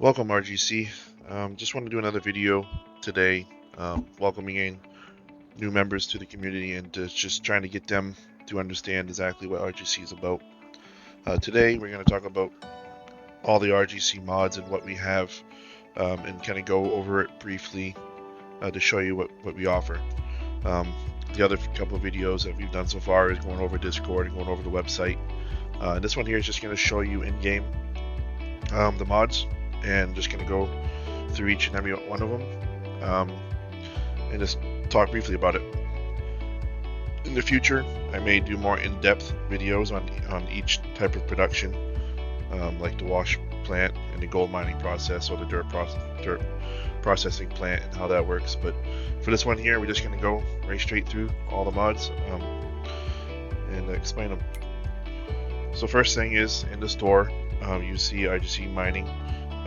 Welcome RGC. Just want to do another video today, welcoming in new members to the community and just trying to get them to understand exactly what RGC is about. Today we're going to talk about all the RGC mods and what we have, and kind of go over it briefly to show you what we offer. The other couple of videos that we've done so far is going over Discord and going over the website. And this one here is just going to show you in game the mods, and just going to go through each and every one of them, and just talk briefly about it. In the future, I may do more in-depth videos on each type of production, like the wash plant and the gold mining process, or the dirt processing plant and how that works. But for this one here, we're just going to go right straight through all the mods and explain them. So first thing is, in the store, you see RGC mining,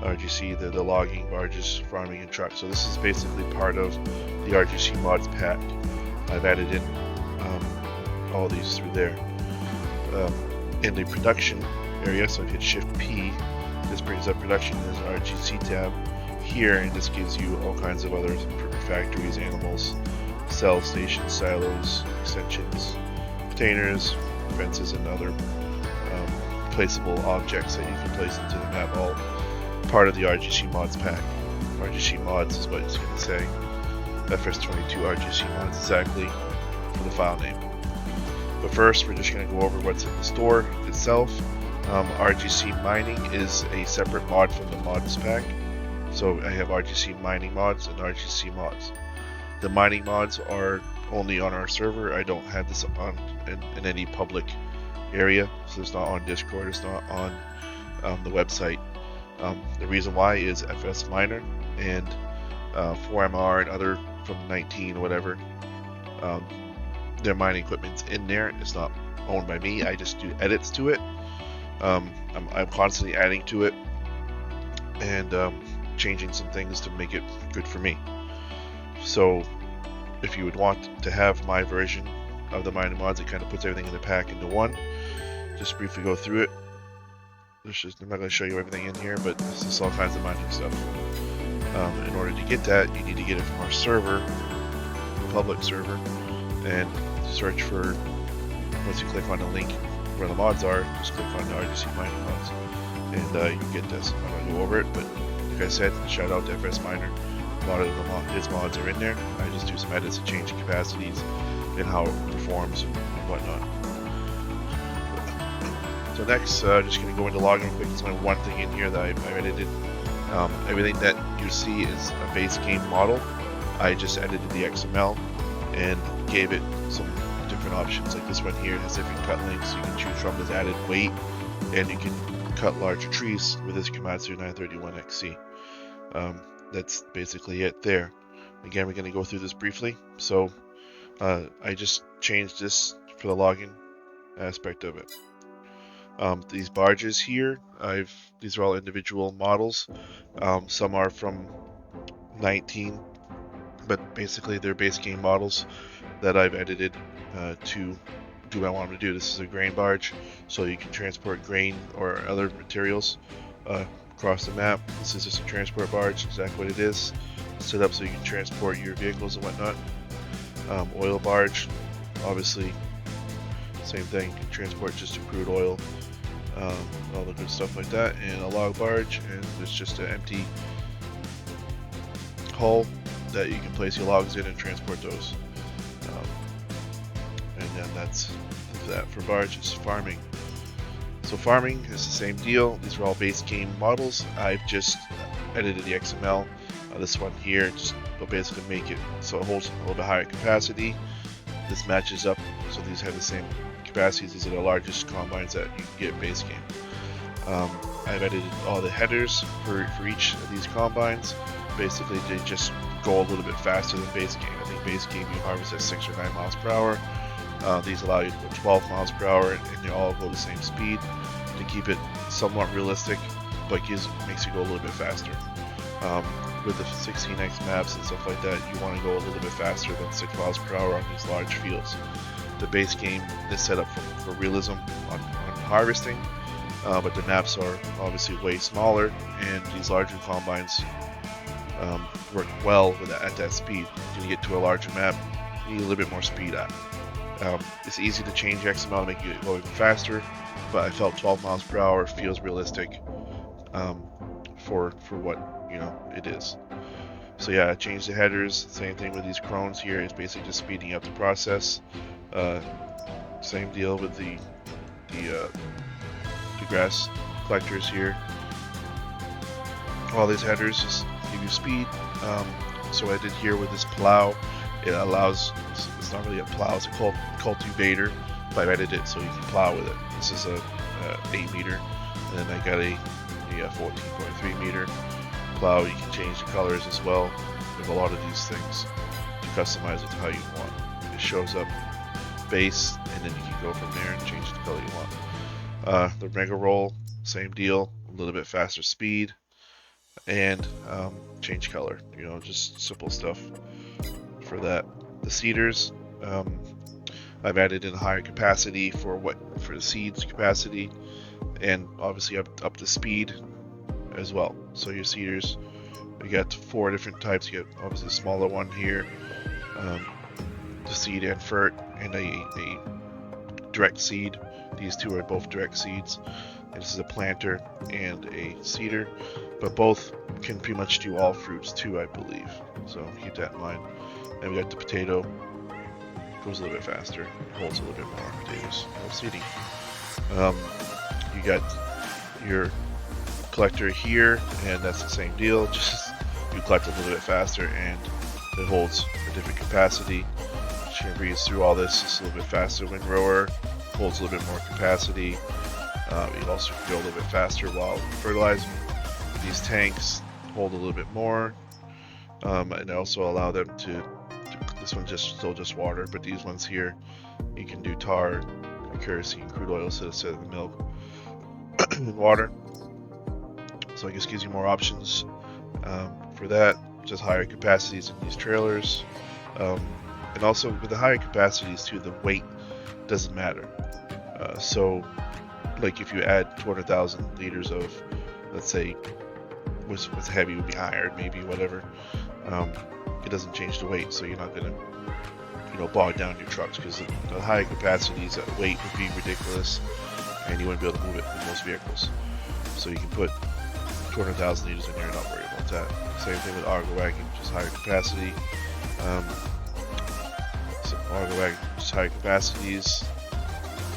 RGC, the logging, barges, farming, and trucks. So this is basically part of the RGC Mods pack. I've added in all these through there. In the production area, so if you hit Shift P, this brings up production as RGC tab here, and this gives you all kinds of other factories, animals, cell stations, silos, extensions, containers, fences, and other placeable objects that you can place into the map, all part of the RGC Mods pack. RGC Mods is what it's going to say. FS22 RGC Mods exactly for the file name. But first, we're just going to go over what's in the store itself. RGC Mining is a separate mod from the Mods pack. So I have RGC Mining Mods and RGC Mods. The mining mods are only on our server. I don't have this on in any public area, so it's not on Discord, it's not on the website. The reason why is FS Miner and 4MR and other from 19 or whatever, their mining equipment's in there. It's not owned by me. I just do edits to it. I'm constantly adding to it and changing some things to make it good for me. So if you would want to have my version of the mining mods, it kind of puts everything in the pack into one. Just briefly go through it. I'm not going to show you everything in here, but this is all kinds of mining stuff. In order to get that, you need to get it from our server, the public server, and search for, once you click on the link where the mods are, just click on the RGC mining mods, and you get this. I'm not going to go over it, but like I said, shout out to FS Miner. A lot of his mods are in there. I just do some edits and change the capacities and how it performs and whatnot. So next, just going to go into logging quick. There's only one thing in here that I've edited. Everything that you see is a base game model. I just edited the XML and gave it some different options. Like this one here has different cut links you can choose from. There's added weight, and you can cut larger trees with this Komatsu 931XC. That's basically it there. Again, we're going to go through this briefly. So I just changed this for the logging aspect of it. These barges here, these are all individual models. Some are from 19, but basically they're base game models that I've edited to do what I want them to do. This is a grain barge, so you can transport grain or other materials across the map. This is just a transport barge, exactly what it is. It's set up so you can transport your vehicles and whatnot. Oil barge, obviously same thing, you can transport just crude oil, all the good stuff like that. And a log barge, and it's just an empty hull that you can place your logs in and transport those. And then that's that for barges. Farming. So farming is the same deal. These are all base game models. I've just edited the XML. This one here just will basically make it so it holds a little bit higher capacity. This matches up, so these have the same capacities. These are the largest combines that you can get in base game. I've edited all the headers for each of these combines. Basically, they just go a little bit faster than base game. I think base game you harvest at 6 or 9 miles per hour. These allow you to go 12 miles per hour, and they all go the same speed to keep it somewhat realistic, but makes you go a little bit faster. With the 16x maps and stuff like that, you want to go a little bit faster than 6 miles per hour on these large fields. The base game is set up for realism on harvesting, but the naps are obviously way smaller, and these larger combines work well with at that speed. When you get to a larger map, you need a little bit more speed at. It's easy to change XML to make you go even faster, but I felt 12 miles per hour feels realistic for what it is. So yeah, I changed the headers. Same thing with these crones here. It's basically just speeding up the process. Same deal with the grass collectors here. All these headers just give you speed. So what I did here with this plow, it allows, it's not really a plow, it's a cultivator, but I edited it so you can plow with it. This is a 8 meter, and then I got a 14.3 meter plow. You can change the colors as well with a lot of these things to customize it to how you want. It shows up base, and then you can go from there and change the color you want. The mega roll, same deal, a little bit faster speed, and change color. Just simple stuff for that. The seeders, I've added in higher capacity for the seeds capacity, and obviously up to speed as well. So your seeders, we got 4 different types. You get obviously the smaller one here, the seed invert, and a direct seed. These two are both direct seeds. And this is a planter and a seeder, but both can pretty much do all fruits too, I believe. So keep that in mind. And we got the potato, goes a little bit faster, holds a little bit more potatoes. No seeding. You got your collector here, and that's the same deal. Just you collect a little bit faster, and it holds a different capacity. She can breeze through all this. It's a little bit faster. Windrower holds a little bit more capacity. You also can go a little bit faster while fertilizing. These tanks hold a little bit more, and also allow them to this one's still just water, but these ones here, you can do tar, kerosene, crude oil instead of the milk and water. So it just gives you more options for that. Just higher capacities in these trailers, and also with the higher capacities too, the weight doesn't matter. So like if you add 200,000 liters of, let's say, what's heavy would be higher, maybe whatever. It doesn't change the weight, so you're not gonna, bog down your trucks, because the higher capacities, that weight would be ridiculous, and you wouldn't be able to move it in most vehicles. So you can put 200,000 liters in there and not worry about that. Same thing with Argo Wagon, which is higher capacity. So Argo Wagon, just higher capacities,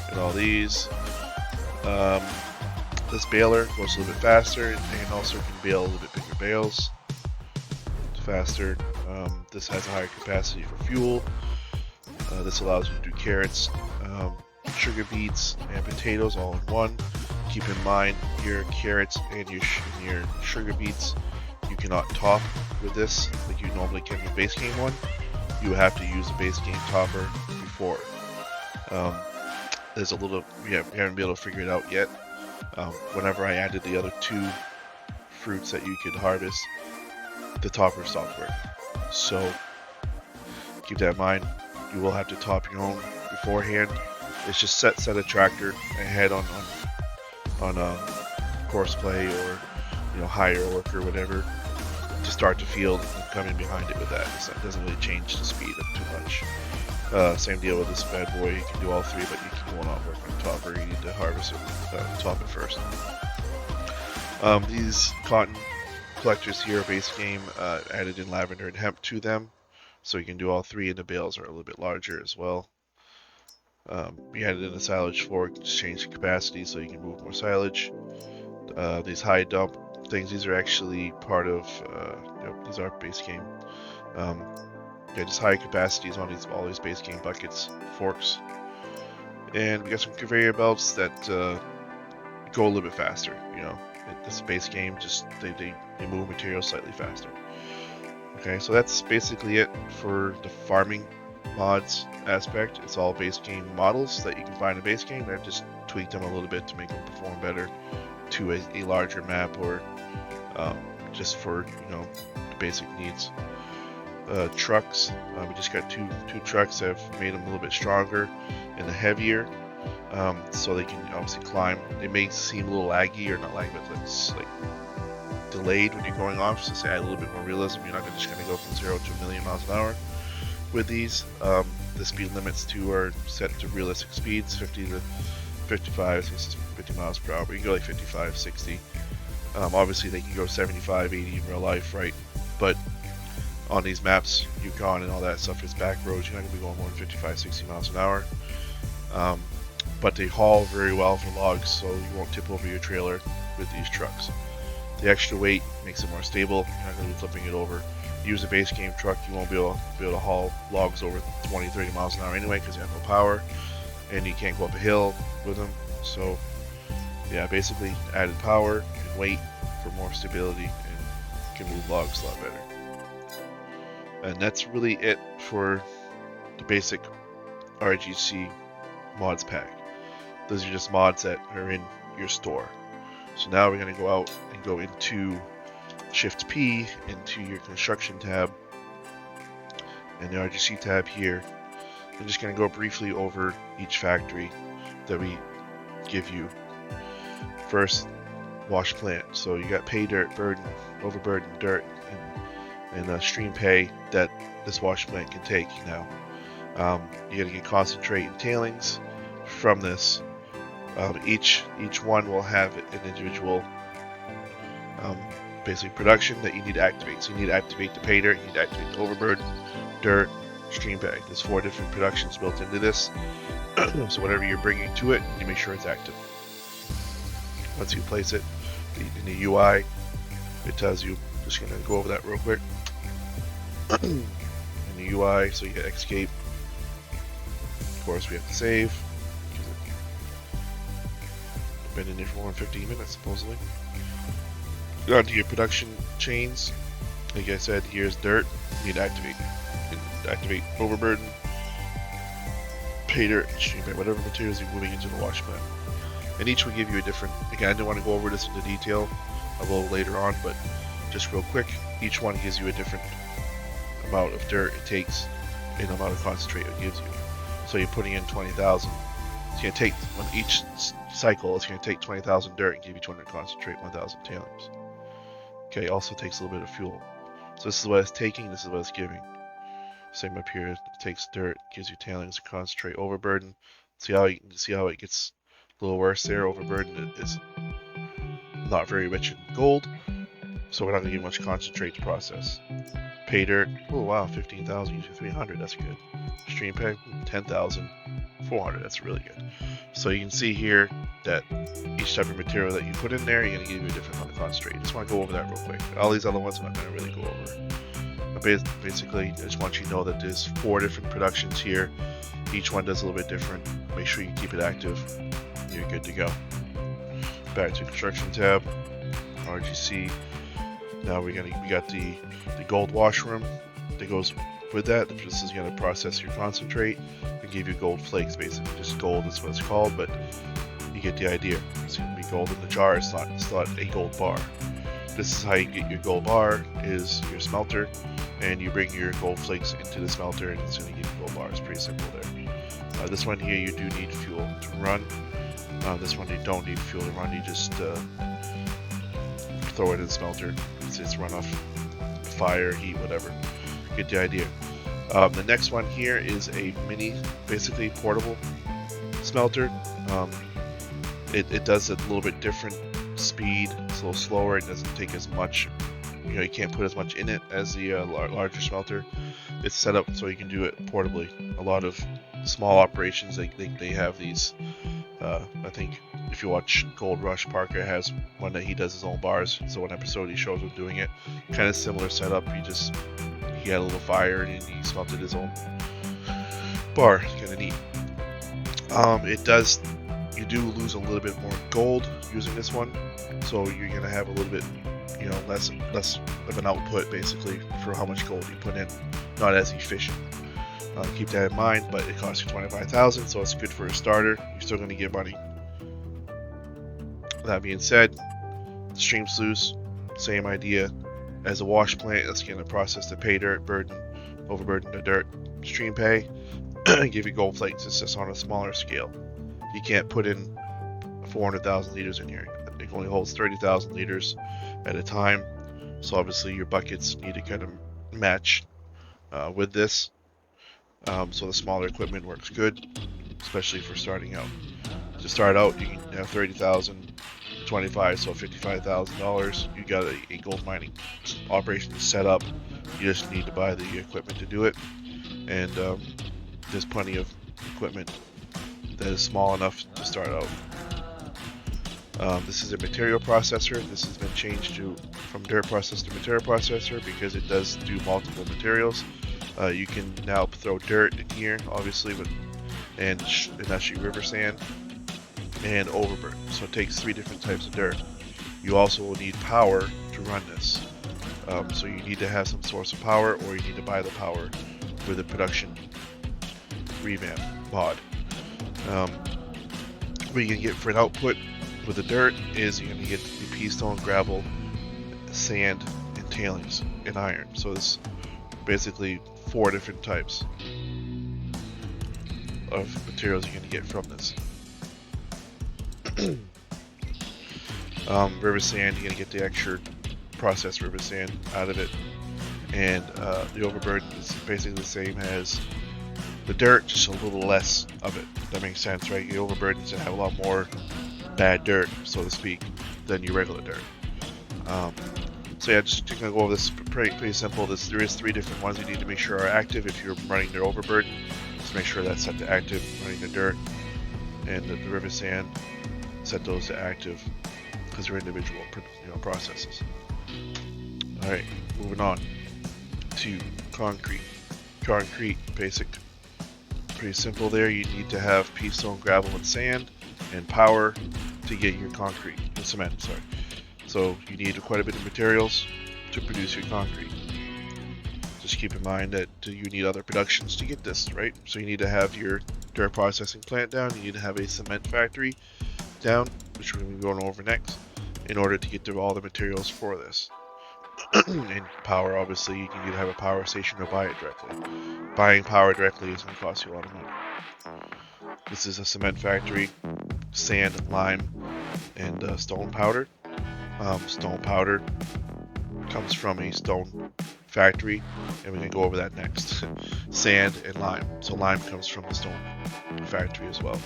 and all these. This baler goes a little bit faster, and also can bale a little bit bigger bales. It's faster. This has a higher capacity for fuel. This allows you to do carrots, sugar beets, and potatoes all in one. Keep in mind your carrots and your sugar beets you cannot top with this like you normally can with base game one. You have to use a base game topper before. There's a little, we haven't been able to figure it out yet. Whenever I added the other 2 fruits that you could harvest, the topper stopped working. So keep that in mind. You will have to top your own beforehand. It's just set a tractor ahead on horseplay or hire work or whatever to start the field and come in behind it with that. It doesn't really change the speed up too much. Same deal with this bad boy. You can do all 3, but you will not work on the topper. You need to harvest it, top it first. These cotton collectors here, base game, added in lavender and hemp to them, so you can do all 3, and the bales are a little bit larger as well. We added in a silage fork to change the capacity so you can move more silage. These high dump things, these are actually part of, these are base game. Just high capacities on all these base game buckets, forks. And we got some conveyor belts that go a little bit faster. This base game, just they move material slightly faster. Okay, so that's basically it for the farming mods aspect. It's all base game models that you can find in base game. I've just tweaked them a little bit to make them perform better to a larger map, or just for the basic needs. Trucks, we just got two trucks that have made them a little bit stronger and heavier. so they can obviously climb. It may seem a little laggy, or not laggy, but it's like delayed when you're going off, so to add a little bit more realism. You're not just going to go from 0 to a million miles an hour with these. The speed limits too are set to realistic speeds, 50 to 55, so this is 50 miles per hour. You can go like 55, 60. Obviously they can go 75, 80 in real life, right? But on these maps, Yukon and all that stuff, it's back roads, you're not going to be going more than 55, 60 miles an hour. But they haul very well for logs, so you won't tip over your trailer with these trucks. The extra weight makes it more stable. You're not going to be flipping it over. Use a base game truck, you won't be able to haul logs over 20, 30 miles an hour anyway, because you have no power, and you can't go up a hill with them. So yeah, basically added power and weight for more stability, and can move logs a lot better. And that's really it for the basic RGC mods pack. Those are just mods that are in your store. So now we're going to go out and go into Shift P into your construction tab and the RGC tab here. I'm just going to go briefly over each factory that we give you. First, wash plant. So you got pay dirt, burden, overburden, dirt, and stream pay that this wash plant can take now. You're going to get concentrate and tailings from this. Each one will have an individual basically production that you need to activate. So you need to activate the pay dirt, you need to activate the overburden, dirt, stream pay. There's 4 different productions built into this. So whatever you're bringing to it, you make sure it's active. Once you place it in the UI, it tells you, just going to go over that real quick. In the UI, so you hit escape. Of course, we have to save. Been in there for more than 15 minutes, supposedly. Go on to your production chains. Like I said, here's dirt. You need to activate. Activate overburden, pay dirt, stream pay, whatever materials you're moving into the wash plant. And each will give you a different. Again, I don't want to go over this into detail. I will later on, but just real quick, each one gives you a different amount of dirt it takes and the amount of concentrate it gives you. So you're putting in 20,000. It's going to take, on each cycle, it's going to take 20,000 dirt and give you 200 concentrate, 1,000 tailings. Okay, also takes a little bit of fuel. So this is what it's taking, this is what it's giving. Same up here, it takes dirt, gives you tailings, concentrate, overburden. See how it gets a little worse there. Overburden is not very rich in gold, so we're not going to get much concentrate to process. Pay dirt, oh wow, 15,000, usually 300, that's good. Stream pay, 10,000, 400, that's really good. So you can see here that each type of material that you put in there, you're going to give you a different amount of concentrate. Just want to go over that real quick. All these other ones I'm not going to really go over. But basically, I just want you to know that there's 4 different productions here. Each one does a little bit different. Make sure you keep it active. You're good to go. Back to construction tab, RGC. Now we got the gold washroom that goes with that. This is going to process your concentrate and give you gold flakes, basically. Just gold is what it's called, but you get the idea. It's going to be gold in the jar. It's not a gold bar. This is how you get your gold bar, is your smelter, and you bring your gold flakes into the smelter and it's going to give you gold bars. Pretty simple there. This one here, you do need fuel to run. This one you don't need fuel to run. You just throw it in the smelter. It's run off fire, heat, whatever. Get the idea. The next one here is a mini, basically portable smelter. It does a little bit different speed. It's a little slower. It doesn't take as much. You can't put as much in it as the larger smelter. It's set up so you can do it portably. A lot of small operations, they have these. I think if you watch Gold Rush, Parker has one that he does his own bars. So one episode he shows him doing it. Kind of similar setup. He had a little fire and he smelted his own bar. Kind of neat. You do lose a little bit more gold using this one. So you're gonna have a little bit, less of an output basically for how much gold you put in. Not as efficient. Keep that in mind, but it costs you 25,000, so it's good for a starter. You're still going to get money. That being said, the stream sluice, same idea as a wash plant. That's going to process the pay dirt, burden, overburden the dirt, stream pay, and give you gold flakes. It's just on a smaller scale. you can't put in 400,000 liters in here. It only holds 30,000 liters at a time. So obviously your buckets need to kind of match with this. So the smaller equipment works good, especially for starting out. To start out, you can have 30,000, 25, so $55,000. You got a gold mining operation set up. You just need to buy the equipment to do it, and there's plenty of equipment that is small enough to start out. This is a material processor. This has been changed from dirt processor to material processor because it does do multiple materials. You can now throw dirt in here, obviously, and actually river sand and overburden. So it takes 3 different types of dirt. You also will need power to run this. So you need to have some source of power, or you need to buy the power with a production revamp mod. What you can get for an output with the dirt is you're going to get the pea stone, gravel, sand, and tailings, and iron. So it's basically 4 different types of materials you're going to get from this. River sand, you're going to get the extra processed river sand out of it, and the overburden is basically the same as the dirt, just a little less of it. That makes sense, right? Your overburden is going to have a lot more bad dirt, so to speak, than your regular dirt. So yeah, just going to go over this pretty simple. There is 3 different ones you need to make sure are active if you're running their overburden. Just make sure that's set to active, running the dirt, and the river sand, set those to active because they're individual processes. Alright, moving on to concrete. Concrete, basic, pretty simple there. You need to have pea stone, gravel, and sand, and power to get your concrete, cement, sorry. So you need quite a bit of materials to produce your concrete. Just keep in mind that you need other productions to get this, right? So you need to have your dirt processing plant down, you need to have a cement factory down, which we're going to be going over next, in order to get to all the materials for this. And power, obviously, you need to have a power station or buy it directly. Buying power directly is going to cost you a lot of money. This is a cement factory, sand, lime, and stone powder. Stone powder comes from a stone factory, and we can go over that next. Sand and lime. So lime comes from the stone factory as well.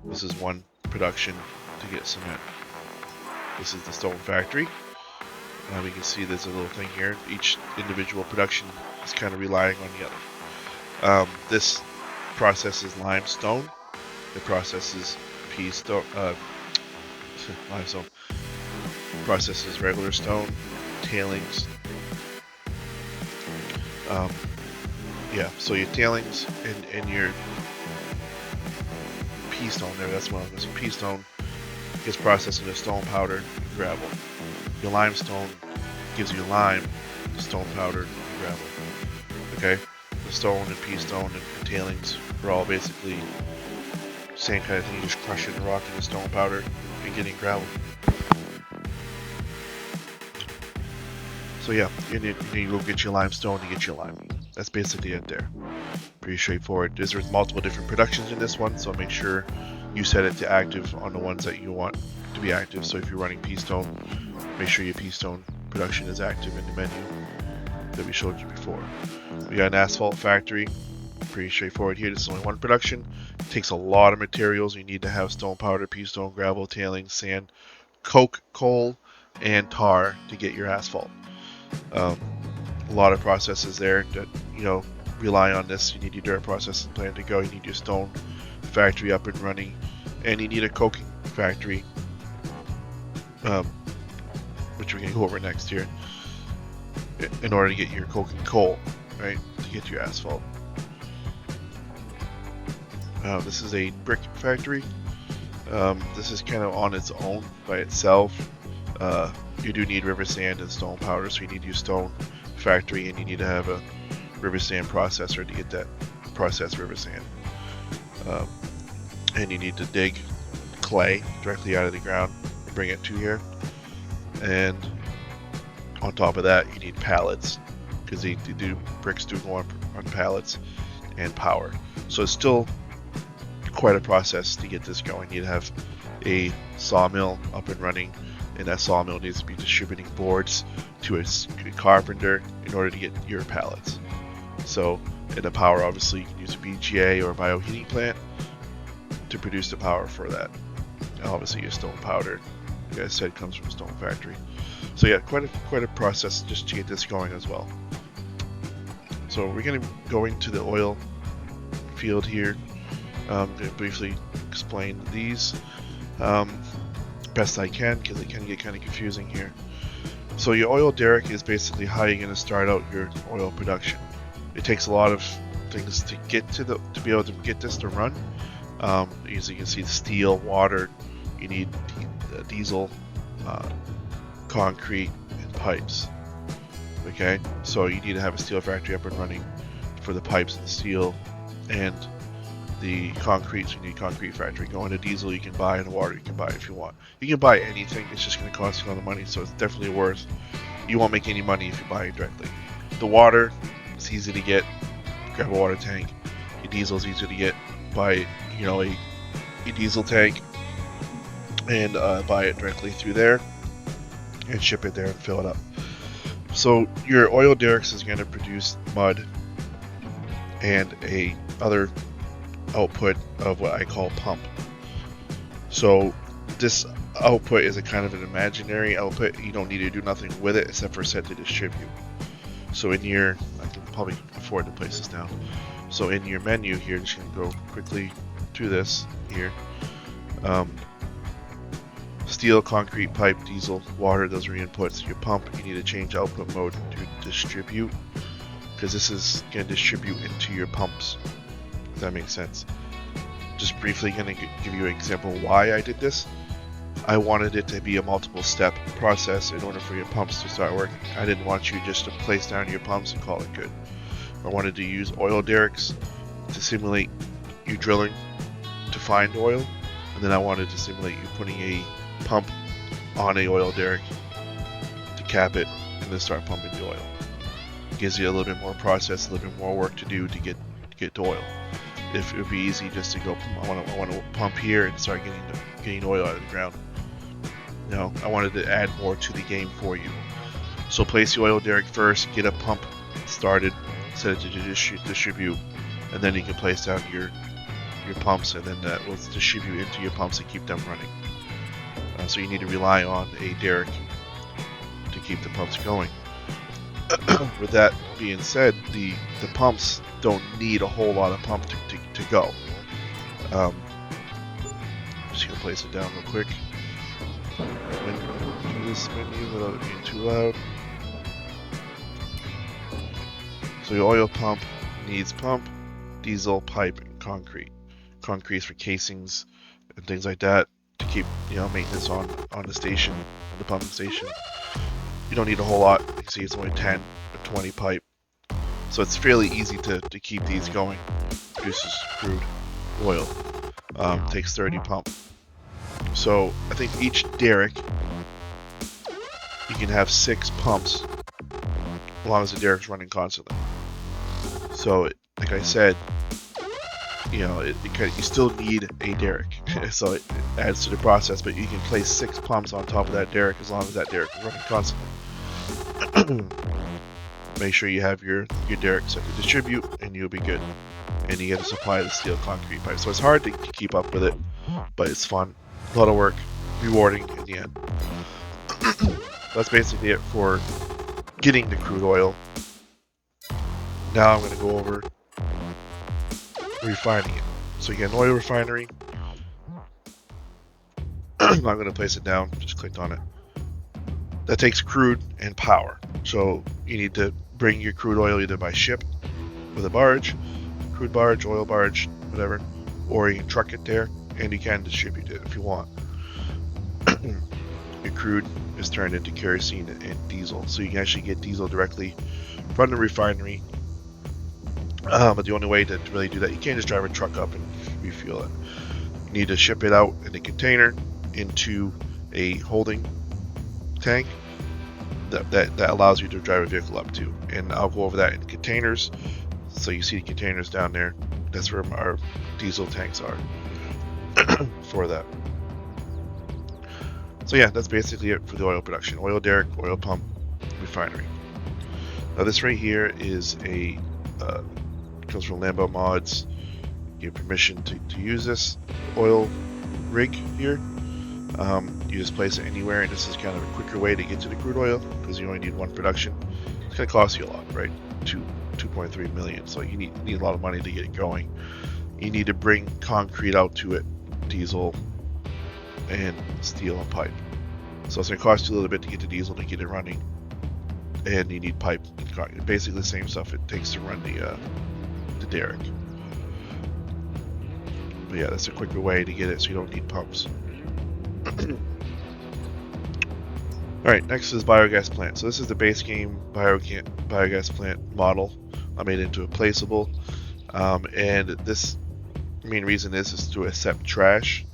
This is one production to get cement. This is the stone factory. We can see there's a little thing here. Each individual production is kind of relying on the other. This processes limestone. It processes pea stone, limestone. Processes regular stone, tailings. Yeah, so your tailings and your pea stone there, that's one of them. So pea stone gets processed into stone powder and gravel. Your limestone gives you lime, stone powder, and gravel. Okay? The stone and pea stone and tailings are all basically same kind of thing. You just crush it and rock into stone powder and getting gravel. So yeah, you need to go get your limestone to get your lime. That's basically it there. Pretty straightforward. There's multiple different productions in this one, so make sure you set it to active on the ones that you want to be active. So if you're running pea stone, make sure your pea stone production is active in the menu that we showed you before. We got an asphalt factory. Pretty straightforward here. This is only one production. It takes a lot of materials. You need to have stone powder, pea stone, gravel, tailings, sand, coke, coal, and tar to get your asphalt. A lot of processes there that rely on this. You need your dirt processing plant to go. You need your stone factory up and running, and you need a coking factory, which we can go over next here, in order to get your coking coal, right, to get your asphalt. This is a brick factory. This is kind of on its own by itself. You do need river sand and stone powder, so you need your stone factory, and you need to have a river sand processor to get that processed river sand. And you need to dig clay directly out of the ground and bring it to here. And on top of that, you need pallets, because bricks do go on pallets, and power. So it's still quite a process to get this going. You'd have a sawmill up and running, and that sawmill needs to be distributing boards to a carpenter in order to get your pallets. So, and the power, obviously, you can use a BGA or a bioheating plant to produce the power for that. And obviously, your stone powder, like I said, comes from a stone factory. So yeah, quite a process just to get this going as well. So we're going to go into the oil field here. I'm going to briefly explain these best I can, because it can get kind of confusing here. So your oil derrick is basically how you're going to start out your oil production. It takes a lot of things to get to be able to get this to run. As you can see, steel, water. You need diesel, concrete, and pipes. Okay, so you need to have a steel factory up and running for the pipes and the steel and the concrete. So you need a concrete factory. Going to diesel you can buy, and water you can buy if you want. You can buy anything. It's just going to cost you a lot of money, so it's definitely worth. You won't make any money if you buy it directly. The water, it's easy to get. Grab a water tank. Your diesel is easy to get. Buy, a diesel tank and buy it directly through there and ship it there and fill it up. So your oil derricks is going to produce mud and a other output of what I call pump. So this output is a kind of an imaginary output. You don't need to do nothing with it except for set to distribute. So in your, I can probably afford to place this down. So in your menu here, just going to go quickly to this here. Steel, concrete, pipe, diesel, water, those are your inputs. Your pump, you need to change output mode to distribute, because this is going to distribute into your pumps, if that makes sense. Just briefly going to give you an example why I did this. I wanted it to be a multiple step process in order for your pumps to start working. I didn't want you just to place down your pumps and call it good. I wanted to use oil derricks to simulate you drilling to find oil, and then I wanted to simulate you putting a pump on a oil derrick to cap it and then start pumping the oil. It gives you a little bit more process, a little bit more work to do to get to oil. If it would be easy just to go, I want to pump here and start getting oil out of the ground. No, I wanted to add more to the game for you. So place the oil derrick first, get a pump started, set it to distribute, and then you can place down your pumps, and then that will distribute into your pumps and keep them running. So you need to rely on a derrick to keep the pumps going. With that being said, the pumps don't need a whole lot of pump to go. Just gonna place it down real quick. Do this menu without it being too loud. So your oil pump needs pump, diesel, pipe, and concrete. Concrete is for casings and things like that to keep maintenance on the station, the pumping station. You don't need a whole lot. You can see it's only 10 or 20 pipe, so it's fairly easy to keep these going. Produces crude oil. Takes 30 pump. So I think each derrick you can have 6 pumps as long as the derrick's running constantly. So like I said, you still need a derrick, so it adds to the process, but you can place 6 pumps on top of that derrick as long as that derrick is running constantly. Make sure you have your derrick set to distribute, and you'll be good. And you get to supply the steel concrete pipe. So it's hard to keep up with it, but it's fun. A lot of work, rewarding in the end. That's basically it for getting the crude oil. Now I'm going to go over refining it. So you get an oil refinery. I'm not going to place it down, just clicked on it. That takes crude and power. So you need to bring your crude oil either by ship with a barge, crude barge, oil barge, whatever, or you can truck it there and you can distribute it if you want. Your crude is turned into kerosene and diesel, so you can actually get diesel directly from the refinery. But the only way to really do that, you can't just drive a truck up and refuel it. You need to ship it out in a container into a holding tank that allows you to drive a vehicle up to. And I'll go over that in containers. So you see the containers down there. That's where our diesel tanks are for that. So yeah, that's basically it for the oil production. Oil derrick, oil pump, refinery. Now this right here is a comes from Lambo Mods. You have permission to use this oil rig here. You just place it anywhere, and this is kind of a quicker way to get to the crude oil because you only need one production. It's going to cost you a lot, right? 2.3 million. So you need a lot of money to get it going. You need to bring concrete out to it, diesel, and steel and pipe. So it's going to cost you a little bit to get the diesel to get it running, and you need pipe and concrete. Basically the same stuff it takes to run the derrick. But yeah, that's a quicker way to get it, so you don't need pumps. Alright, next is biogas plant. So this is the base game biogas plant model. I made it into a placeable. And this main reason is to accept trash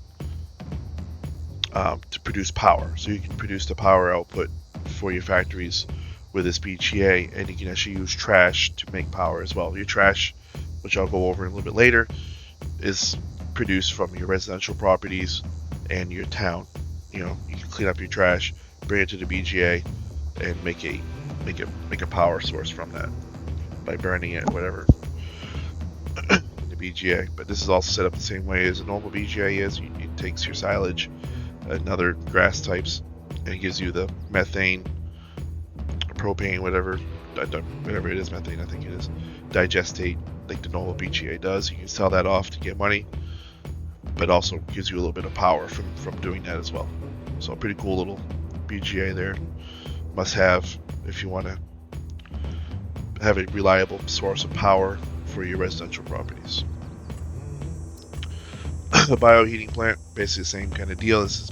to produce power. So you can produce the power output for your factories with this BGA, and you can actually use trash to make power as well. Your trash, which I'll go over a little bit later, is produced from your residential properties and your town. You know, you can clean up your trash, bring it to the BGA, and make a power source from that by burning it, whatever, in the BGA. But this is also set up the same way as a normal BGA is. It takes your silage and other grass types, and it gives you the methane, propane, whatever it is, methane I think it is, digestate like the normal BGA does. You can sell that off to get money, but also gives you a little bit of power from doing that as well. So a pretty cool little BGA there. Must have if you want to have a reliable source of power for your residential properties. The bioheating plant, basically the same kind of deal. This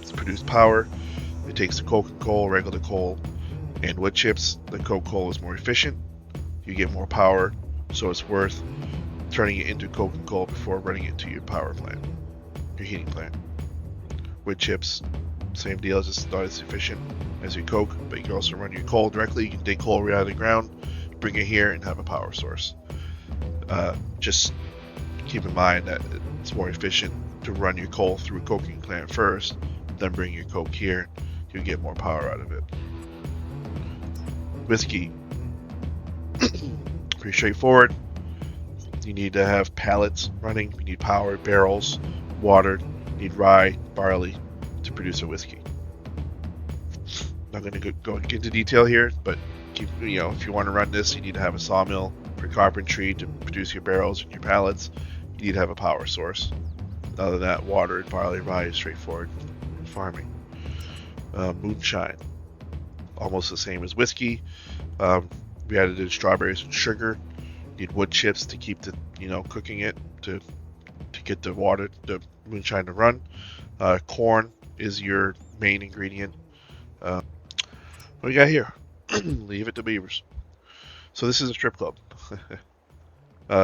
is to produce power. It takes the coke and coal, regular coal, and wood chips. The coke coal is more efficient. You get more power, so it's worth turning it into coke and coal before running it to your power plant, your heating plant. Wood chips, same deal, just not as efficient as your coke, but you can also run your coal directly. You can dig coal right out of the ground, bring it here, and have a power source. Just keep in mind that it's more efficient to run your coal through a coking plant first, then bring your coke here. You'll get more power out of it. Whiskey, pretty straightforward. You need to have pallets running. You need power, barrels, water. You need rye, barley to produce a whiskey. Not going to go into detail here, but if you want to run this, you need to have a sawmill for carpentry to produce your barrels and your pallets. You need to have a power source. Other than that, water, barley, rye is straightforward farming. Moonshine, almost the same as whiskey. We added in strawberries and sugar. You need wood chips to keep the cooking it to get the moonshine to run. Corn is your main ingredient. What do we got here? Leave it to beavers. So this is a strip club.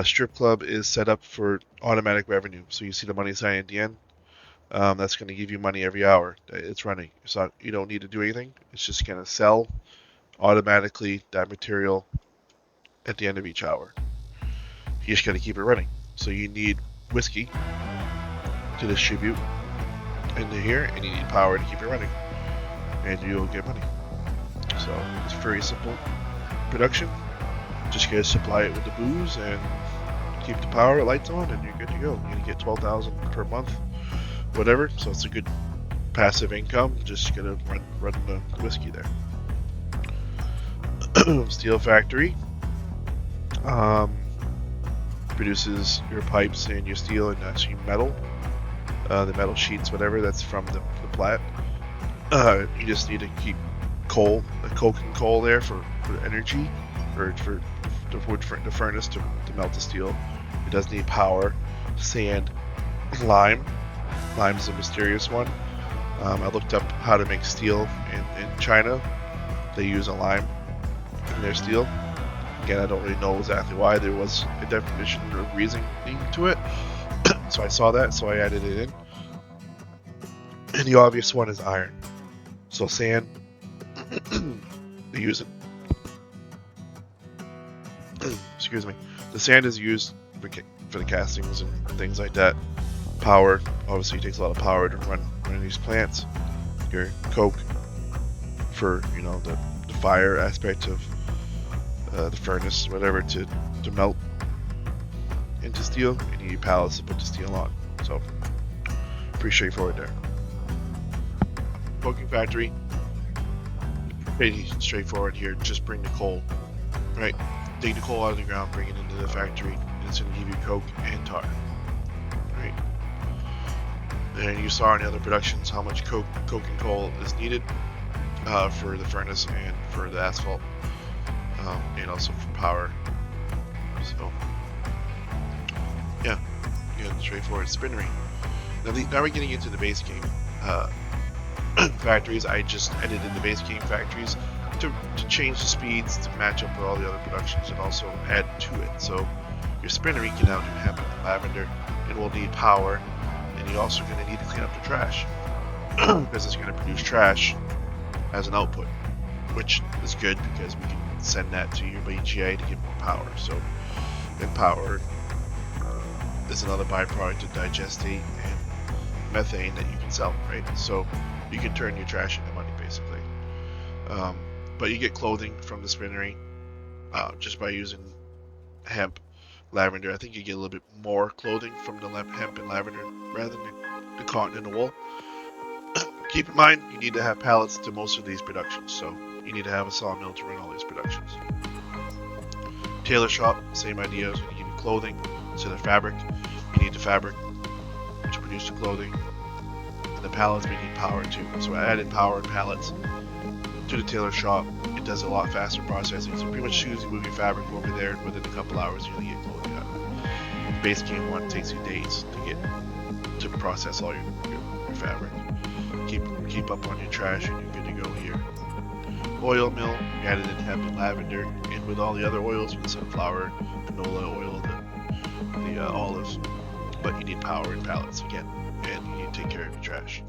Strip club is set up for automatic revenue. So you see the money sign at the end. That's going to give you money every hour it's running. So you don't need to do anything. It's just going to sell automatically that material at the end of each hour. You just got to keep it running. So you need whiskey to distribute into here, and you need power to keep it running, and you'll get money. So it's very simple production. Just gotta supply it with the booze and keep the power lights on, and you're good to go. You're gonna get 12,000 per month, whatever. So it's a good passive income. Just gonna run the whiskey there. Steel factory produces your pipes and your steel and actually metal. The metal sheets, whatever, that's from the plat. You just need to keep coke and coal there for energy, or for the wood the furnace to melt the steel. It does need power, sand, lime. Lime is a mysterious one. I looked up how to make steel in China. They use a lime in their steel. Again, I don't really know exactly why. There was a definition or reasoning to it. So I saw that, so I added it in. And the obvious one is iron. So sand, they use it. Excuse me. The sand is used for the castings and things like that. Power, obviously it takes a lot of power to run these plants. Your coke for, you know, the fire aspect of the furnace, whatever, to melt into steel, and you need pallets to put the steel on. So pretty straightforward there. Coking factory, pretty straightforward here. Just bring the coal, right? Dig the coal out of the ground, bring it into the factory, and it's going to give you coke and tar, right? And you saw in the other productions how much coke and coal is needed for the furnace and for the asphalt, and also for power. So yeah, good, straightforward spinnery. Now we're getting into the base game factories. I just edited the base game factories to change the speeds to match up with all the other productions and also add to it. So your spinnery can now do hemp and lavender, and will need power, and you're also going to need to clean up the trash because it's going to produce trash as an output, which is good because we can send that to your BGA to get more power. So, and power is another byproduct of digestate and methane that you can sell, right? So you can turn your trash into money, basically. But you get clothing from the spinnery just by using hemp, lavender. I think you get a little bit more clothing from the hemp and lavender rather than the cotton and the wool. Keep in mind, you need to have pallets to most of these productions, so you need to have a sawmill to run all these productions. Tailor shop, same idea. Is going to give you clothing instead of fabric. You need the fabric to produce the clothing, and the pallets, we need power too. So I added power and pallets to the tailor shop. It does a lot faster processing. So pretty much as soon as you move your fabric over there, within a couple hours, you're gonna get clothing out of it. Base game one takes you days to process all your fabric. Keep up on your trash, and you're good to go here. Oil mill, we added in hemp and lavender, and with all the other oils, with the sunflower, canola oil, the olives. But you need power and pallets again, and you need to take care of your trash.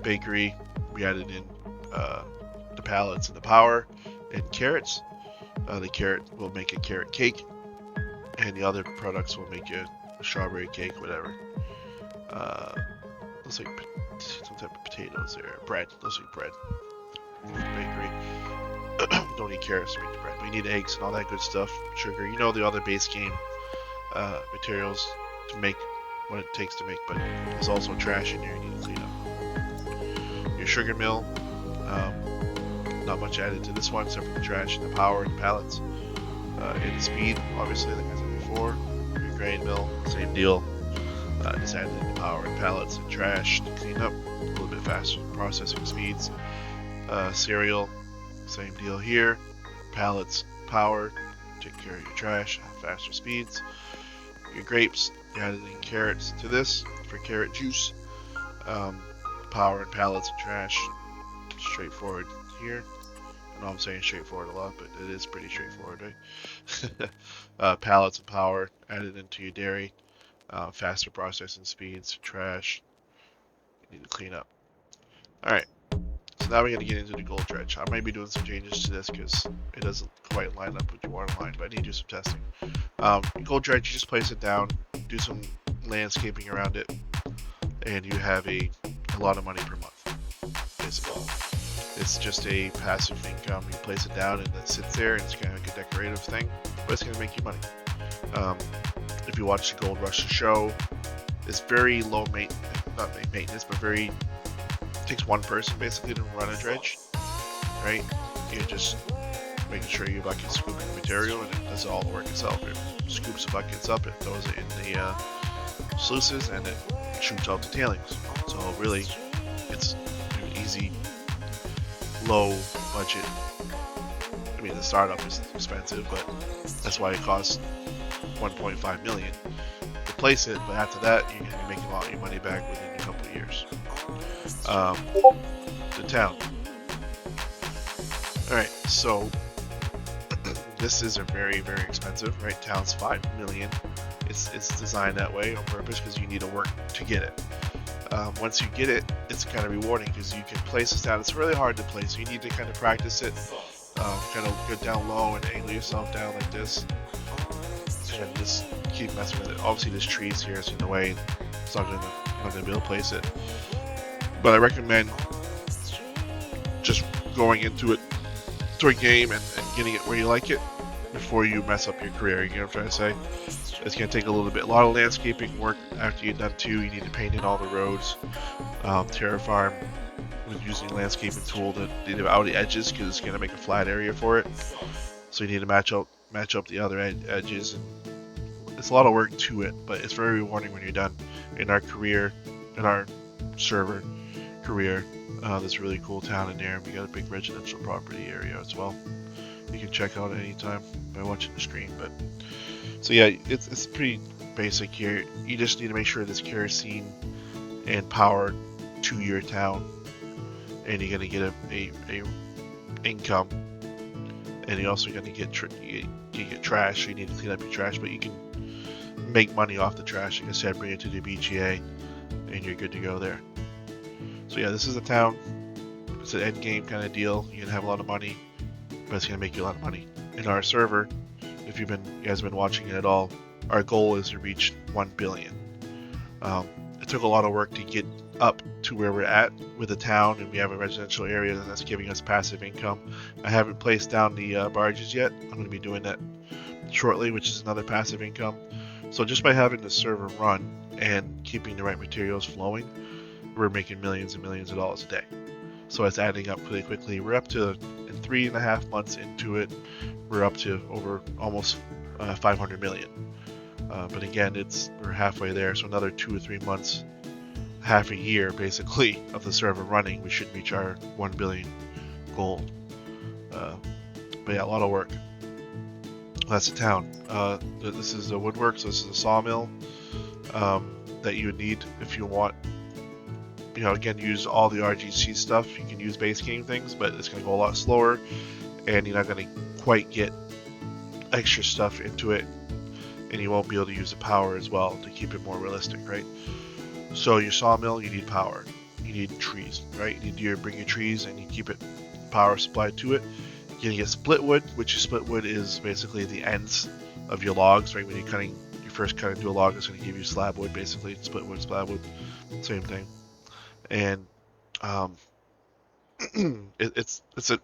Bakery, we added in the pallets and the power, and carrots. The carrot will make a carrot cake, and the other products will make a strawberry cake, whatever. Looks like some type of potatoes there. Bread, looks like bread. Bakery. Don't need carrots to make the bread, but you need eggs and all that good stuff. Sugar, you know the other base game materials to make what it takes to make, but there's also trash in there you need to clean up. Your sugar mill, not much added to this one except for the trash and the power and the pallets. And the speed, obviously, like I said before. Your grain mill, same deal. Just added in the power and pallets and trash to clean up, a little bit faster processing speeds. Cereal, same deal here. Pallets, power, take care of your trash, faster speeds. Your grapes, you added in carrots to this for carrot juice. Power and pallets and trash, straightforward here. I know I'm saying straightforward a lot, but it is pretty straightforward, right? Pallets and power added into your dairy. Faster processing speeds, trash, you need to clean up. Alright, so now we're going to get into the gold dredge. I might be doing some changes to this because it doesn't quite line up with your water line, but I need to do some testing. Gold dredge, you just place it down, do some landscaping around it, and you have a lot of money per month, basically. It's just a passive income. You place it down and it sits there, and it's kind of like a decorative thing, but it's going to make you money. If you watch the Gold Rush show, it's very low maintenance, but very, it takes one person basically to run a dredge, right? You're just making sure your bucket's scooping the material, and it does all the work itself. It scoops the buckets up, it throws it in the sluices, and it shoots out the tailings. So really, it's an easy, low budget. I mean, the startup is expensive, but that's why it costs 1.5 million to place it, but after that you're going to be making all your money back within a couple of years. The town. Alright, so this is a very, very expensive, right? Town's 5 million. It's designed that way on purpose because you need to work to get it. Once you get it, it's kind of rewarding because you can place this down. It's really hard to place. You need to kind of practice it. Kind of get down low and angle yourself down like this. and just keep messing with it. Obviously there's trees here, it's in the way, it's not gonna be able to place it. But I recommend just going into a game and getting it where you like it before you mess up your career. You know what I'm trying to say? It's going to take a lot of landscaping work after you're done too. You need to paint in all the roads. Terraform with using a landscaping tool to out the edges because it's going to make a flat area for it. So you need to match up the other edges. And it's a lot of work to it, but it's very rewarding when you're done. In our server career, this really cool town in there. We got a big residential property area as well. You can check out at any time by watching the stream. But so yeah, it's pretty basic here. You just need to make sure there's kerosene and power to your town, and you're gonna get a income, and you're also gonna get trash. So you need to clean up your trash, but you can make money off the trash. Like I said, bring it to the BGA, and you're good to go there. So yeah, this is a town. It's an end game kind of deal. You're gonna have a lot of money, but it's gonna make you a lot of money. In our server, if you guys have been watching it at all, our goal is to reach 1 billion. It took a lot of work to get up to where we're at with the town, and we have a residential area that's giving us passive income. I haven't placed down the barges yet. I'm going to be doing that shortly, which is another passive income. So just by having the server run and keeping the right materials flowing, we're making millions and millions of dollars a day. So it's adding up pretty quickly. We're up to, in 3.5 months into it, we're up to over almost 500 million. But again, we're halfway there, so another 2 or 3 months, half a year basically of the server running, we should reach our 1 billion goal. But yeah, a lot of work. That's the town. This is the woodwork, so this is a sawmill that you would need if you want. Again, use all the RGC stuff. You can use base game things, but it's going to go a lot slower, and you're not going to quite get extra stuff into it, and you won't be able to use the power as well to keep it more realistic, right? So your sawmill, you need power. You need trees, right? You need to bring your trees and you keep it power supplied to it. You're going to get split wood, which split wood is basically the ends of your logs, right? When you first cut into a log, it's going to give you slab wood, basically. Split wood, slab wood, same thing. And it's a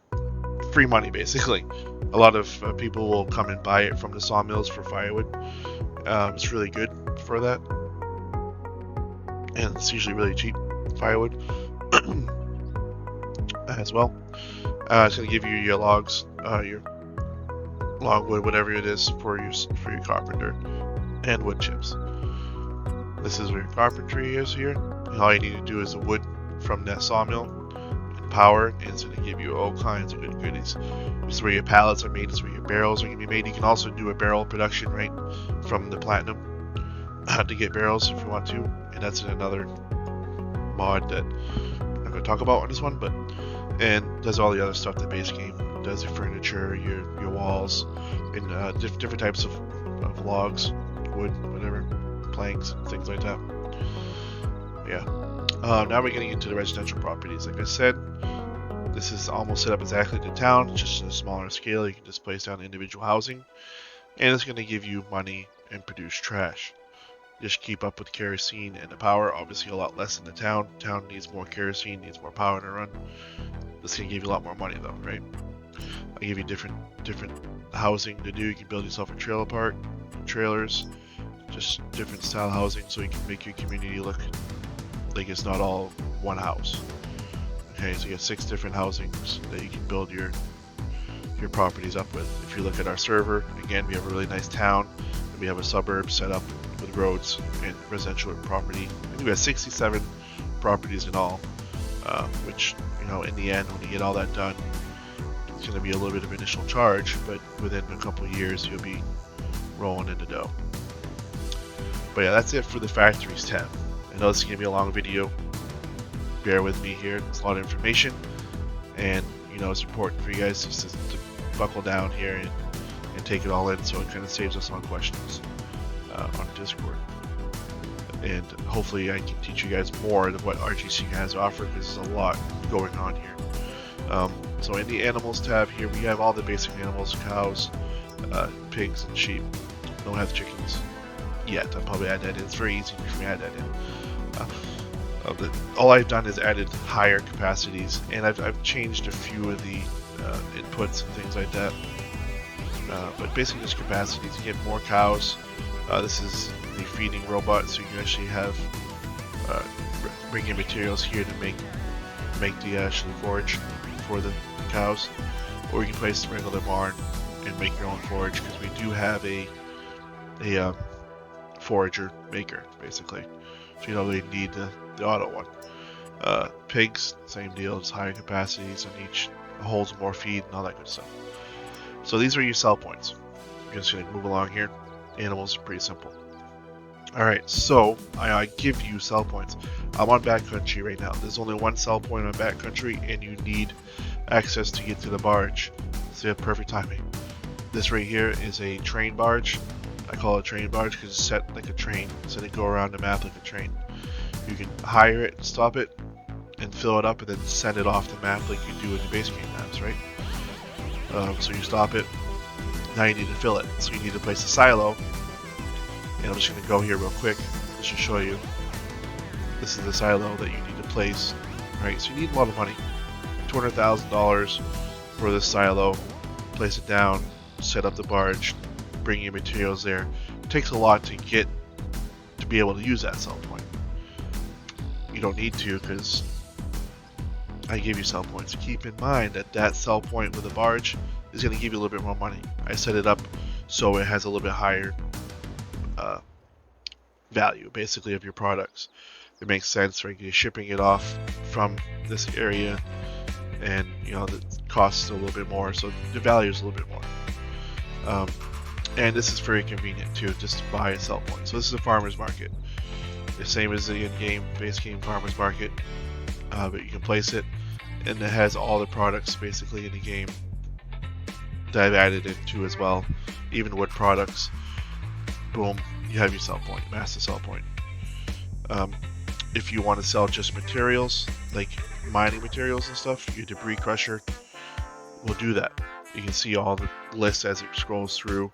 free money, basically. A lot of people will come and buy it from the sawmills for firewood. It's really good for that, and it's usually really cheap firewood as well. It's going to give you your logs, your logwood, whatever it is, for your carpenter, and wood chips. This is where your carpentry is here, and all you need to do is the wood from that sawmill and power, and it's going to give you all kinds of good goodies. This is where your pallets are made. This is where your barrels are going to be made. You can also do a barrel production right from the platinum to get barrels if you want to, and that's another mod that I'm not going to talk about on this one, and does all the other stuff that base game does: your furniture, your walls, and different types of logs, wood, whatever, planks, things like that. Yeah. Now we're getting into the residential properties. Like I said, this is almost set up exactly to town, just on a smaller scale. You can just place down individual housing, and it's going to give you money and produce trash. Just keep up with kerosene and the power. Obviously a lot less in the town. Town needs more kerosene, needs more power to run. This is going to give you a lot more money though, right? I'll give you different housing to do. You can build yourself a trailer park, trailers, just different style housing, so you can make your community look like it's not all one house. Okay, so you have 6 different housings that you can build your properties up with. If you look at our server, again, we have a really nice town, and we have a suburb set up with roads and residential property. I think we have 67 properties in all, which, in the end, when you get all that done, it's going to be a little bit of initial charge, but within a couple of years, you'll be rolling in the dough. But yeah, that's it for the factories tab. I know this is going to be a long video. Bear with me here. It's a lot of information, and it's important for you guys just to buckle down here and take it all in, so it kind of saves us on questions on Discord. And hopefully I can teach you guys more of what RGC has to offer, because there's a lot going on here. So in the animals tab here, we have all the basic animals: cows, pigs, and sheep. don't have chickens yet. I'll probably add that in. It's very easy for me to add that in. All I've done is added higher capacities, and I've changed a few of the inputs and things like that. But basically just capacities. You get more cows. This is the feeding robot, so you can actually have bring in materials here to make the actual forage for the cows, or you can place a regular barn and make your own forage, because we do have a forager maker basically, so you don't really need the auto one. Pigs, same deal, just higher capacities on each, holds more feed and all that good stuff. So these are your sell points. I'm just going to move along here. Animals are pretty simple. Alright, so I give you sell points. I'm on backcountry right now. There's only one sell point on backcountry, and you need access to get to the barge. So you have perfect timing. This right here is a train barge. I call it a train barge because it's set like a train, so they go around the map like a train. You can hire it, stop it, and fill it up, and then send it off the map like you do in the base game maps, right? So you stop it, now you need to fill it. So you need to place a silo, and I'm just going to go here real quick just to show you. This is the silo that you need to place, right? So you need a lot of money, $200,000 for this silo. Place it down, set up the barge, bring your materials there. It takes a lot to get to be able to use that sell point. You don't need to, because I gave you sell points. Keep in mind that that sell point with a barge is going to give you a little bit more money. I set it up so it has a little bit higher value, basically, of your products. It makes sense, right? You're shipping it off from this area, and you know the cost is a little bit more, so the value is a little bit more. And this is very convenient too, just to buy and sell points. So this is a farmer's market, the same as the in-game base game farmer's market, but you can place it, and it has all the products basically in the game that I've added into as well, even wood products. Boom, you have your sell point, master sell point. If you want to sell just materials, like mining materials and stuff, your debris crusher will do that. You can see all the lists as it scrolls through.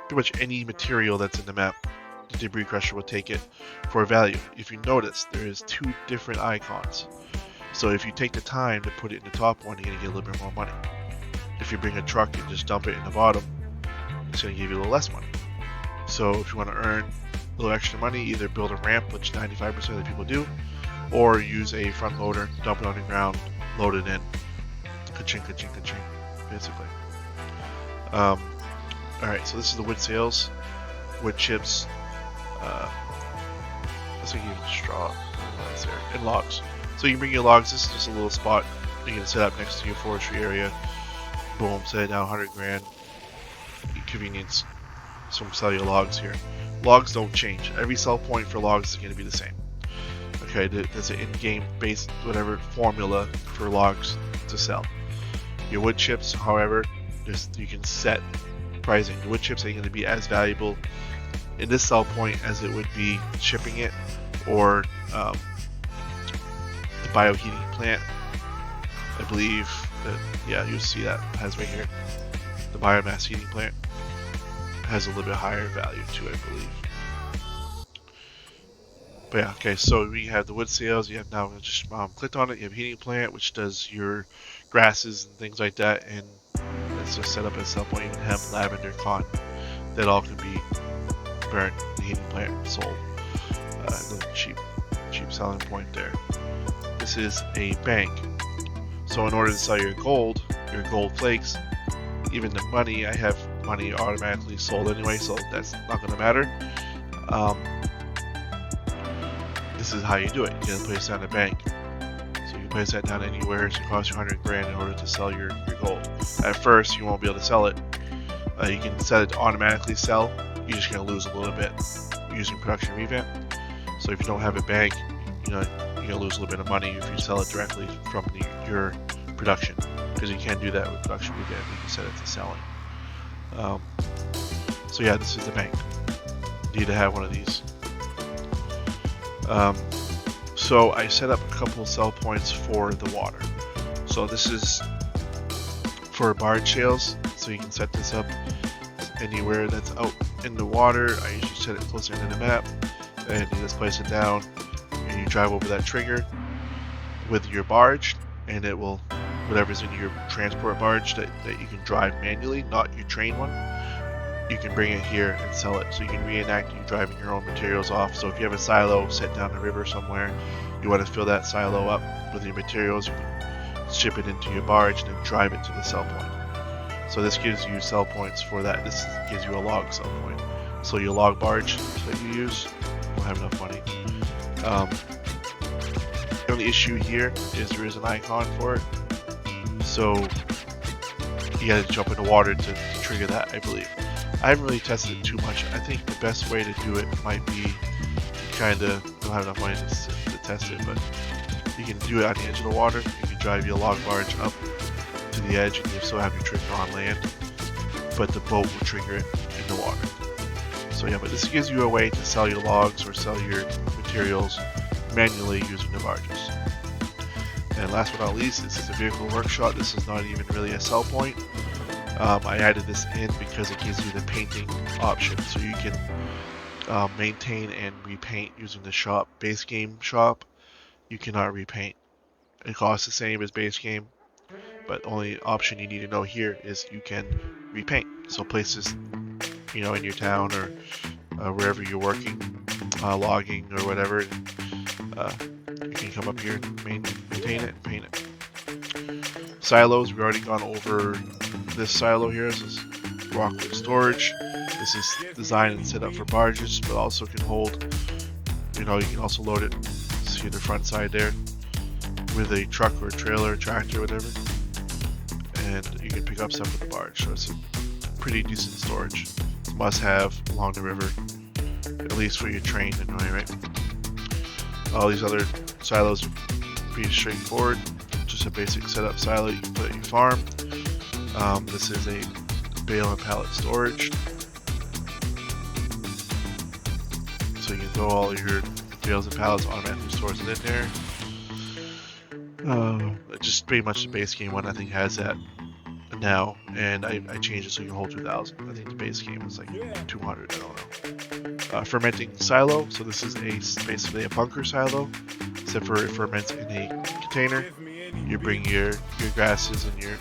Pretty much any material that's in the map, the debris crusher will take it for a value. If you notice, there is two different icons. So if you take the time to put it in the top one, you're going to get a little bit more money. If you bring a truck and just dump it in the bottom, it's going to give you a little less money. So if you want to earn a little extra money, either build a ramp, which 95% of the people do, or use a front loader, dump it on the ground, load it in, ka-ching, ka-ching, ka-ching, basically. Alright, so this is the wood sales, wood chips, let's say you can straw, and logs. So you can bring your logs. This is just a little spot you can set up next to your forestry area. Boom, set it down, 100 grand. Convenience. So sell your logs here. Logs don't change. Every sell point for logs is going to be the same. Okay, there's an in-game based whatever formula for logs to sell. Your wood chips, however, you can set pricing. The wood chips ain't going to be as valuable in this sell point as it would be shipping it, or the bioheating plant. I believe that, yeah, you'll see that it has right here. The biomass heating plant has a little bit higher value to it, I believe. But yeah, okay, so we have the wood sales. You have now just clicked on it. You have heating plant, which does your grasses and things like that, and it's just set up at some point. Even hemp, lavender, cotton, that all can be burnt in the heating plant, sold. The cheap selling point there. This is a bank. So in order to sell your gold flakes, even the money, I have money automatically sold anyway, so that's not going to matter. This is how you do it. You can place it down a bank. So you can place that down anywhere. It's going to cost you 100 grand in order to sell your gold. At first, you won't be able to sell it. You can set it to automatically sell. You're just going to lose a little bit using production revamp. So if you don't have a bank, you're going to lose a little bit of money if you sell it directly from your production, because you can't do that with production revamp. You can set it to selling. So yeah, this is the bank. You need to have one of these. So I set up a couple sell points for the water. So this is for barge sales, so you can set this up. anywhere that's out in the water, I usually set it closer to the map, and you just place it down, and you drive over that trigger with your barge, and it will, whatever's in your transport barge that you can drive manually, not your train one, you can bring it here and sell it. So you can reenact you driving your own materials off. So if you have a silo set down the river somewhere, you want to fill that silo up with your materials, you can ship it into your barge and then drive it to the sell point. So this gives you sell points for that. This gives you a log sell point. So your log barge that you use will have enough money. The only issue here is there is an icon for it. So you gotta jump in the water to trigger that, I believe. I haven't really tested it too much. I think the best way to do it might be kinda, don't have enough money to test it, but you can do it on the edge of the water. You can drive your log barge up to the edge and you still have your trigger on land, but the boat will trigger it in the water. So yeah, but this gives you a way to sell your logs or sell your materials manually using the barges. And last but not least, this is a vehicle workshop. This is not even really a sell point. I added this in because it gives you the painting option, so you can maintain and repaint using the shop. Base game shop, you cannot repaint. It costs the same as base game, but the only option you need to know here is you can repaint. So places, you know, in your town or wherever you're working, logging or whatever, you can come up here and maintain it and paint it. Silos, we've already gone over this silo here. This is rockwood storage. This is designed and set up for barges, but also can hold, you know, you can also load it, see the front side there, with a truck or a trailer, tractor, whatever. And you can pick up stuff with the barge, so it's a pretty decent storage. It's a must-have along the river, at least for your train anyway, right? All these other silos are pretty straightforward. Just a basic setup silo you can put at your farm. This is a bale and pallet storage. So you can throw all your bales and pallets automatically stores it in there. Just pretty much the base game one I think has that now, and I changed it so you can hold 2,000. I think the base game is like 200, I don't know. Fermenting silo, so this is basically a bunker silo, except for it ferments in a container. You bring your grasses and your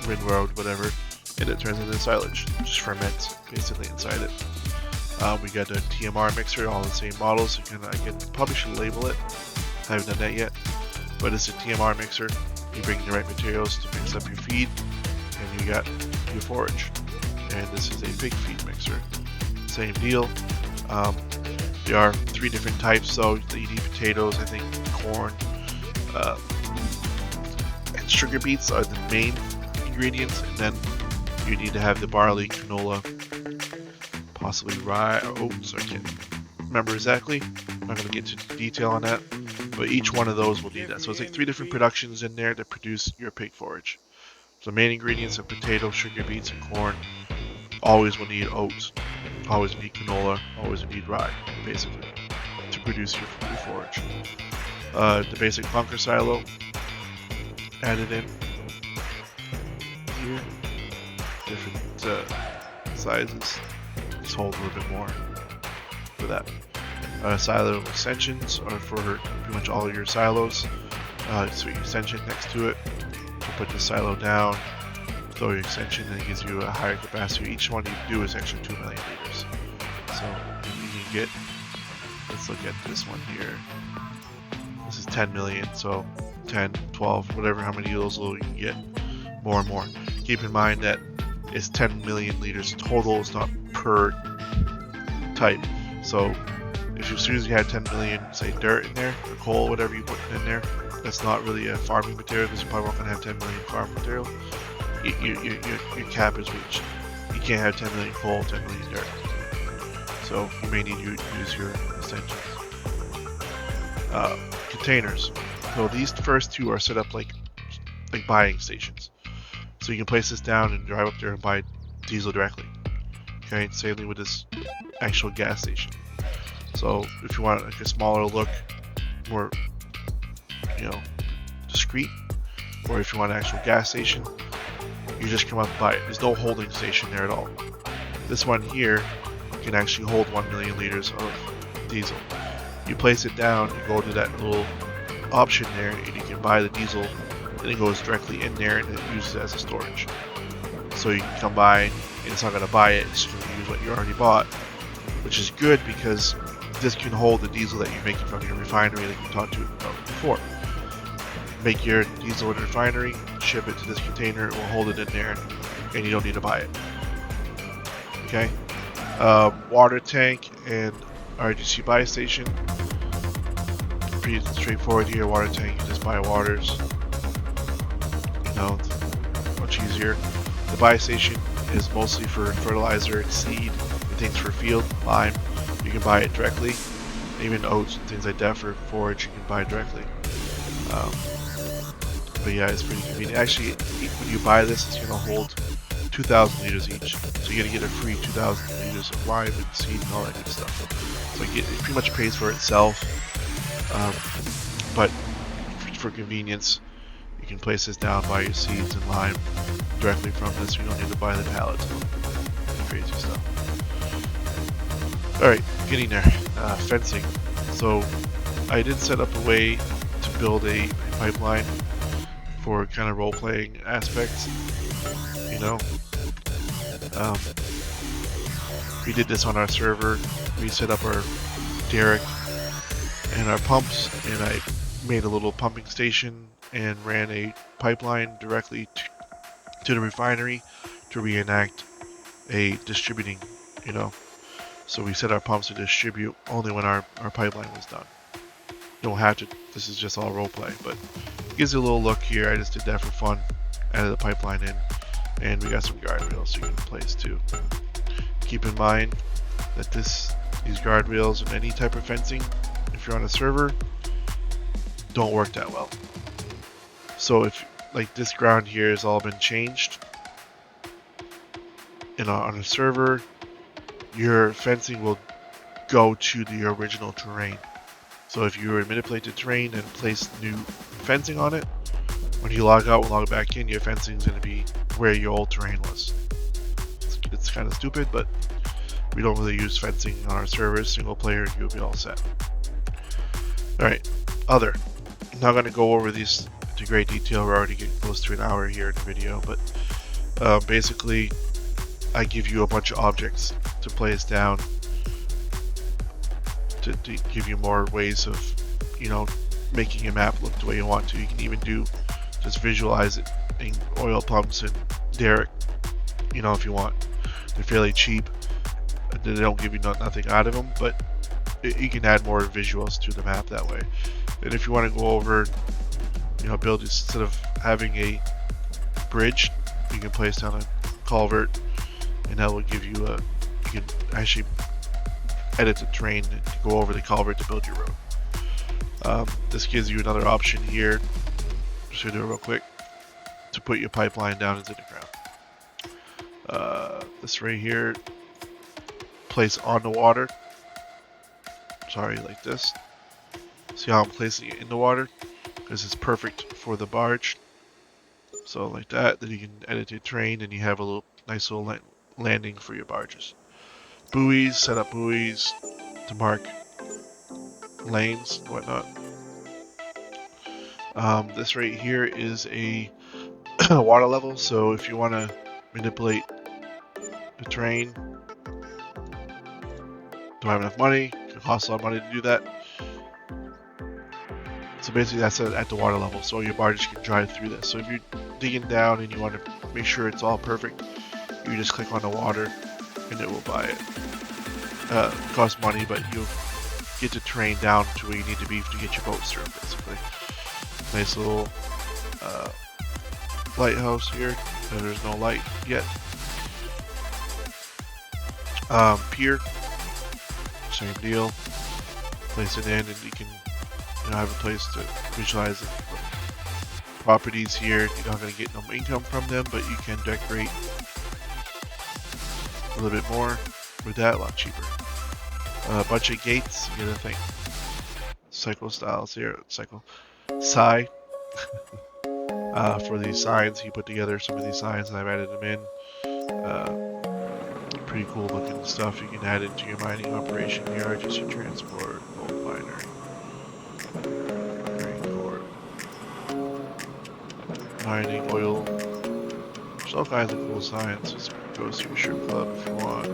windrow, whatever, and it turns into silage. It just ferments basically inside it. We got a TMR mixer, all the same models. So probably should label it. I haven't done that yet, but it's a TMR mixer. You bring the right materials to mix up your feed, and you got your forage. And this is a pig feed mixer. Same deal. There are 3 different types, so you need potatoes, I think, corn, and sugar beets are the main ingredients, and then you need to have the barley, canola, possibly rye or oats. I can't remember exactly. I'm not going to get into detail on that, but each one of those will need that. So it's like 3 different productions in there that produce your pig forage. So main ingredients are potato, sugar beets, and corn. Always will need oats, always need canola, always need rye, basically, to produce your forage. The basic bunker silo added in here, different sizes. Just hold a little bit more for that. Silo extensions are for pretty much all your silos. So your extension next to it, you put the silo down, throw your extension, and it gives you a higher capacity. Each one you do is extra 2 million liters. So you can get, let's look at this one here. This is 10 million, so 10, 12, whatever, how many of those you can get, more and more. Keep in mind that it's 10 million liters total, it's not per type. So if as soon as you have 10 million, say dirt in there, or coal, whatever you put in there, that's not really a farming material, because you probably won't have 10 million farm material. Your cap is reached. You can't have 10 million coal, 10 million dirt. So you may need to use your extensions. Containers. So these first 2 are set up like buying stations. So you can place this down and drive up there and buy diesel directly. Okay, same thing with this actual gas station. So if you want like a smaller look, more, you know, discreet, or if you want an actual gas station, you just come up and buy it. There's no holding station there at all. This one here can actually hold 1 million liters of diesel. You place it down, you go to that little option there, and you can buy the diesel, and it goes directly in there and it uses it as a storage. So you can come by, and it's not going to buy it, it's just going to use what you already bought, which is good because this can hold the diesel that you're making from your refinery that you talked about before. Make your diesel in the refinery, ship it to this container, it will hold it in there, and you don't need to buy it. Okay? Water tank and RGC buy station. Pretty straightforward here. Water tank, you just buy waters. You know, much easier. The buy station is mostly for fertilizer, seed, and things for field, lime. You can buy it directly. Even oats and things like that for forage, you can buy directly. But yeah, it's pretty convenient. Actually, when you buy this, it's going to hold 2,000 liters each. So you're going to get a free 2,000 liters of lime and seed and all that good stuff. So it pretty much pays for itself. But for convenience, you can place this down, buy your seeds and lime directly from this. You don't need to buy the pallets. Crazy stuff. Alright, getting there. Fencing. So I did set up a way to build a pipeline for kind of role-playing aspects. You know, we did this on our server. We set up our derrick and our pumps, and I made a little pumping station and ran a pipeline directly to the refinery to reenact a distributing, you know. So we set our pumps to distribute only when our pipeline was done. You don't have to, this is just all roleplay, but it gives you a little look here. I just did that for fun. Added the pipeline in, and we got some guardrails you can place too. Keep in mind that these guardrails and any type of fencing, if you're on a server, don't work that well. So if, like, this ground here has all been changed, and on a server, your fencing will go to the original terrain. So if you were to manipulate the terrain and place new fencing on it, when you log out and log back in, your fencing is going to be where your old terrain was. It's kind of stupid, but we don't really use fencing on our servers. Single player, you'll be all set. Alright, other. I'm not going to go over these to great detail. We're already getting close to an hour here in the video, but basically I give you a bunch of objects to place down to give you more ways of, you know, making your map look the way you want to. You can even do just visualize it in oil pumps and derrick, you know, if you want. They're fairly cheap. They don't give you nothing out of them, but you can add more visuals to the map that way. And if you want to go over, you know, build, instead of having a bridge, you can place down a culvert, and that will give you a, you can actually edit the terrain to go over the culvert to build your road. This gives you another option here, just to do it real quick, to put your pipeline down into the ground. This right here, place on the water. Sorry, like this. See how I'm placing it in the water? Because it's perfect for the barge. So like that, then you can edit your terrain and you have a little nice little landing for your barges. Buoys, set up buoys to mark lanes and whatnot. This right here is a water level, so if you want to manipulate the terrain, don't have enough money, it costs a lot of money to do that. So basically that's at the water level, so your barges can drive through this. So if you're digging down and you want to make sure it's all perfect, you just click on the water and it will buy it. It costs money, but you'll get the terrain down to where you need to be to get your boats through, basically. Nice little lighthouse here. There's no light yet. Pier, same deal. Place it in, and you can, you know, have a place to visualize it. Properties here, you're not going to get no income from them, but you can decorate a little bit more with that, a lot cheaper. A bunch of gates, you get a thing. Cycle styles here, cycle. Sigh. For these signs, he put together some of these signs and I've added them in. Pretty cool looking stuff you can add into your mining operation here. RGC transport, gold miner, grain core, mining, oil. There's all kinds of cool signs. Just go to your strip club if you want.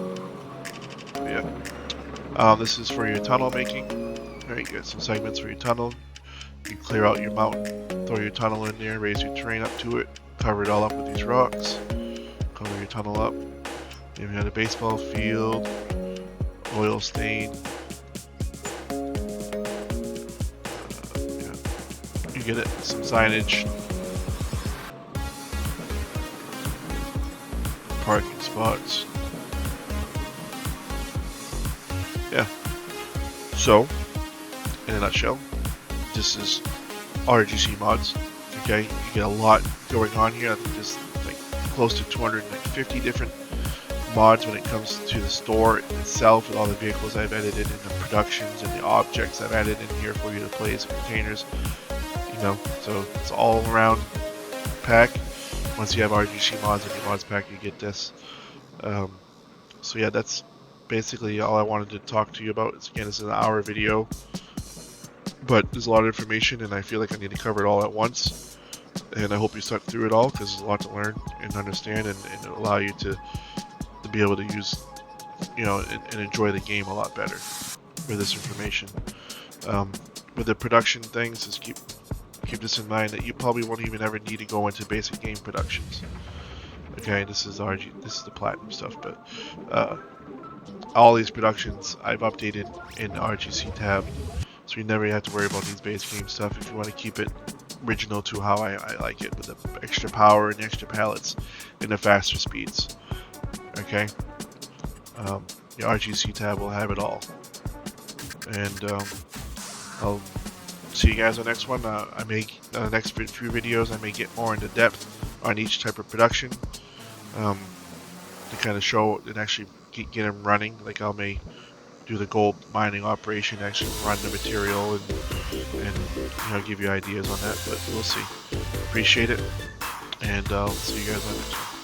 But yeah. This is for your tunnel making. Alright, you got some segments for your tunnel. You clear out your mountain, throw your tunnel in there, raise your terrain up to it, cover it all up with these rocks, cover your tunnel up. Then you got a baseball field, oil stain. Yeah. You get it, some signage, parking spots. Yeah. So, in a nutshell, this is RGC Mods. Okay, you get a lot going on here. I think there's like close to 250 different mods when it comes to the store itself, with all the vehicles I've edited and the productions and the objects I've added in here for you to play as containers. You know, so it's all around pack. Once you have RGC Mods in your mods pack, you get this. So yeah, that's basically all I wanted to talk to you about. Again, this is an hour video, but there's a lot of information and I feel like I need to cover it all at once. And I hope you stuck through it all, because there's a lot to learn and understand, and allow you to be able to use, you know, and enjoy the game a lot better with this information. With the production things, just keep this in mind that you probably won't even ever need to go into basic game productions. Okay, this is the platinum stuff, but all these productions I've updated in the RGC tab, so you never have to worry about these base game stuff if you want to keep it original to how I like it, with the extra power and extra pallets and the faster speeds. Okay, the RGC tab will have it all, and I'll see you guys on the next one. I may the next few videos I may get more into depth on each type of production, to kind of show and actually get them running. Like I may do the gold mining operation, actually run the material, and you know, give you ideas on that. But we'll see. Appreciate it, and I'll see you guys on the next one.